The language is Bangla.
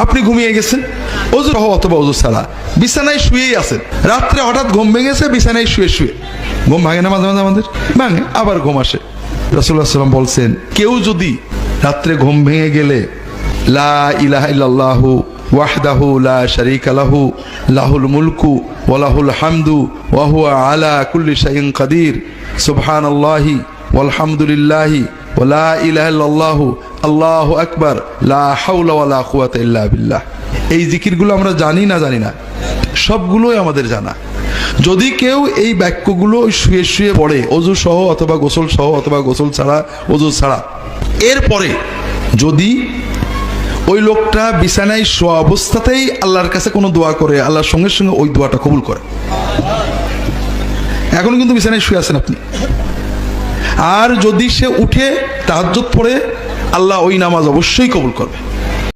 আপনি ঘুমিয়ে গেছেন ওযু সহ অথবা ওযু ছাড়া, বিছানায় শুয়েই আছেন, রাত্রে হঠাৎ ঘুম ভেঙেছে, বিছানায় শুয়ে শুয়ে। ঘুম ভাঙে না মাঝে মাঝে আমাদের? ভাঙে, আবার ঘুম আসে। রাসূলুল্লাহ সাল্লাল্লাহু আলাইহি ওয়াসাল্লাম বলছেন, কেউ যদি রাত্রে ঘুম ভেঙে গেলে লা ইলাহা ইল্লাল্লাহু ওয়াহদাহু লা শারীকা লাহু লাহুল মুলকু ওয়া লাহুল হামদু ওয়া হুয়া আলা কুল্লি শাইইন কাদির সুবহানাল্লাহি ওয়াল হামদুলিল্লাহি ওয়া লা ইলাহা ইল্লাল্লাহু আল্লাহু আকবার লা হাওলা ওয়া লা কুওয়াতা ইল্লা বিল্লাহ। এই জিকিরগুলো আমরা জানি না? জানি না, সবগুলোই আমাদের জানা। যদি কেউ এই বাক্যগুলো শুয়ে শুয়ে পড়ে, ওযু সহ অথবা গোসল সহ অথবা গোসল ছাড়া, ওযু ছাড়া, এরপরে যদি ওই লোকটা বিছানায় শোয়া অবস্থাতেই আল্লাহর কাছে কোনো দোয়া করে, আল্লাহর সঙ্গে সঙ্গে ওই দোয়াটা কবুল করে। এখন কিন্তু বিছানায় শুয়ে আছেন আপনি, আর যদি সে উঠে তাহাজ্জুদ পড়ে, আল্লাহ ওই নামাজ অবশ্যই কবুল করবে।